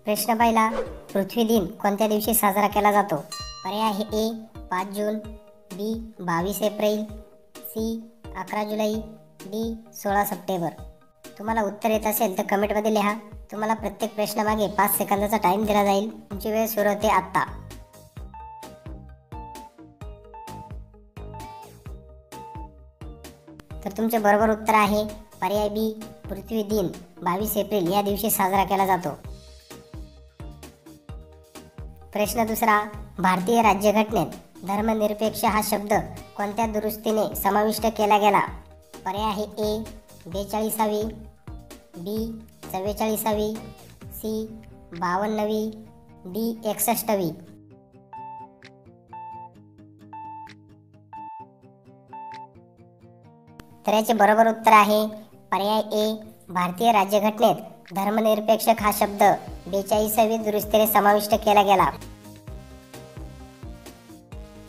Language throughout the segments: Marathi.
प्रश्न पहिला, पृथ्वी दिन कोणत्या दिवशी साजरा केला जातो? पर्याय आहे ए 5 जून, बी 22 एप्रिल, सी 11 जुलै, डी 16 सप्टेंबर. तुम्हाला उत्तर येत असेल तर कमेंटमध्ये लिहा. तुम्हाला प्रत्येक प्रश्नामागे 5 सेकंदाचा टाइम दिला जाईल. तुमची वेळ सुरू होते आत्ता. तर तुमचे बरोबर उत्तर आहे पर्याय बी, पृथ्वी दिन 22 एप्रिल या दिवशी साजरा केला जातो. प्रश्न दुसरा, भारतीय राज्यघटनेत धर्मनिरपेक्ष हा शब्द कोणत्या दुरुस्तीने समाविष्ट केला गेला? पर्याय आहे ए 42वी, बी 44वी, सी 52वी, डी 61वी. तर याचे बरोबर उत्तर आहे पर्याय ए, भारतीय राज्यघटनेत धर्मनिरपेक्ष हा शब्द 42वी दुरुस्तीने समाविष्ट केला गेला.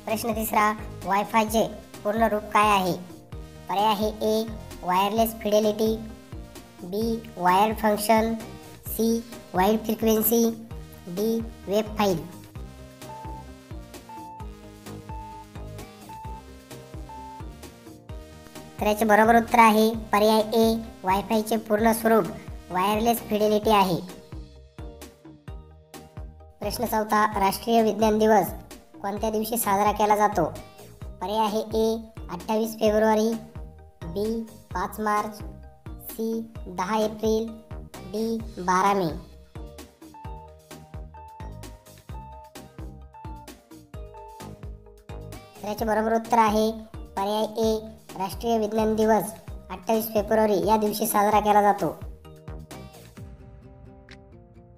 प्रश्न तिसरा, वायफायचे पूर्ण रूप काय आहे? पर्याय आहे A wireless fidelity, B wired function, C wide frequency, D web file. तर याचे बरोबर उत्तर आहे पर्याय ए, वायफायचे पूर्ण स्वरूप वायरलेस फिडेलिटी आहे. प्रश्न चौथा, राष्ट्रीय विज्ञान दिवस कोणत्या दिवशी साजरा केला जातो? पर्याय आहे ए 28 फेब्रुवारी, बी 5 मार्च, सी 10 एप्रिल, डी 12 मे. तर याचे बरोबर उत्तर आहे पर्याय ए, राष्ट्रीय विज्ञान दिवस 28 फेब्रुवारी या दिवशी साजरा केला जातो.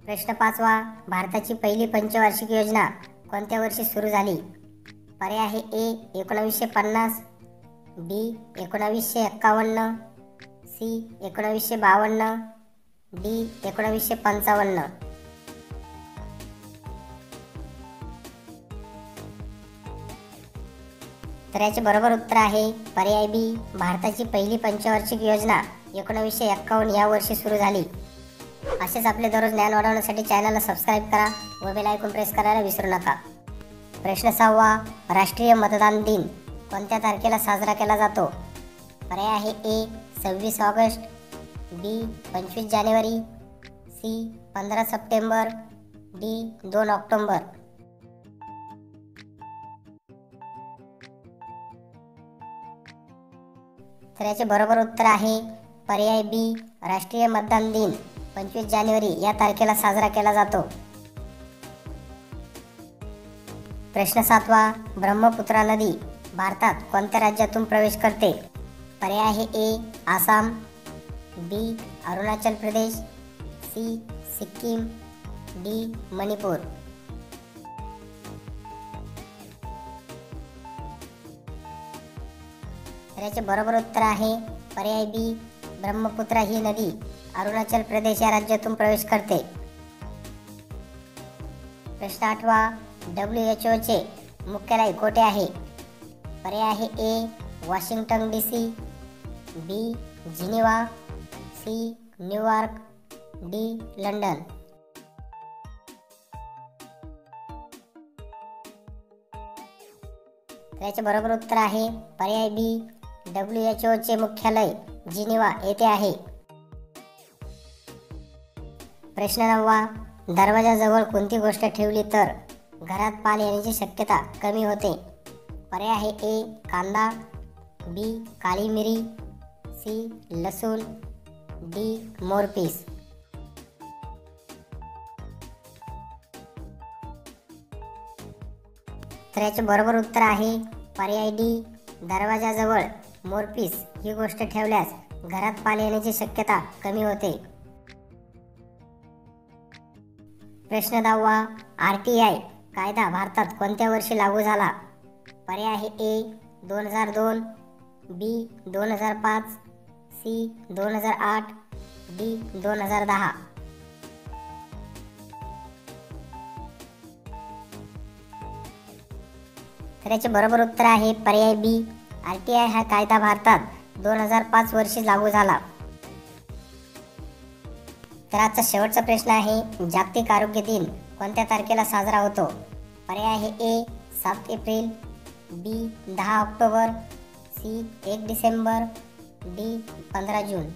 प्रश्न पाचवा, भारताची पहिली पंचवार्षिक योजना कोणत्या वर्षी सुरू झाली? पर्याय आहे ए 1950, बी 1951, सी 1952, डी 1955. तर याचे बरोबर उत्तर आहे पर्याय बी, भारताची पहिली पंचवार्षिक योजना 1951 या वर्षी सुरू झाली. असेच आपले दररोज ज्ञान वाढवण्यासाठी चॅनलला सबस्क्राईब करा व बेल आयकॉन प्रेस करायला विसरू नका. प्रश्न सहावा, राष्ट्रीय मतदान दिन कोणत्या तारखेला साजरा केला जातो? पर्याय आहे ए 26 ऑगस्ट, बी 25 जानेवारी, सी 15 सप्टेंबर, डी 2 ऑक्टोबर. तर याचे बरोबर उत्तर आहे पर्याय बी, राष्ट्रीय मतदान दिन 25 जानेवारी या तारखेला साजरा केला जातो. प्रश्न सातवा, ब्रह्मपुत्रा नदी भारतात कोणत्या राज्यातून प्रवेश करते? पर्याय आहे ए आसाम, बी अरुणाचल प्रदेश, सी सिक्कीम, डी मणिपूर. याचे बरोबर उत्तर आहे पर्याय बी, ब्रह्मपुत्रा ही नदी अरुणाचल प्रदेश या राज्यातून प्रवेश करते. प्रश्न आठवा, WHO चे मुख्यालय कोठे आहे? पर्याय आहे A Washington DC, B Geneva, C New York, D London. याचे बरोबर उत्तर आहे पर्याय बी, WHO चे मुख्यालय जिनिव्हा येथे आहे. प्रश्न नववा, दरवाजाजवळ कोणती गोष्ट ठेवली तर घरात पाल येण्याची शक्यता कमी होते? पर्याय आहे ए कांदा, बी काळी मिरी, सी लसूण, डी मोरपीस. तर याचे बरोबर उत्तर आहे पर्याय डी, दरवाजाजवळ मोरपीस ही गोष्ट ठेवल्यास घरात पाल येण्याची शक्यता कमी होते. प्रश्न 10वा, RTI कायदा भारतात कोणत्या वर्षी लागू झाला? पर्याय आहे ए 2002, बी 2005, सी 2008, डी 2010. तर याचे बरोबर उत्तर आहे पर्याय बी, RTI हा कायदा भारतात 2005 वर्षी लागू झाला. तर आजचा शेवटचा प्रश्न आहे, जागतिक आरोग्य दिन कोणत्या तारखेला साजरा होतो? पर्याय आहे ए 7 एप्रिल, बी 10 ऑक्टोबर, सी 1 डिसेंबर, डी 15 जून.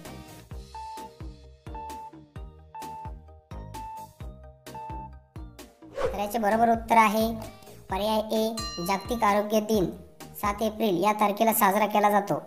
तर याचे बरोबर उत्तर आहे पर्याय ए, जागतिक आरोग्य दिन 7 एप्रिल या तारखेला साजरा केला जातो.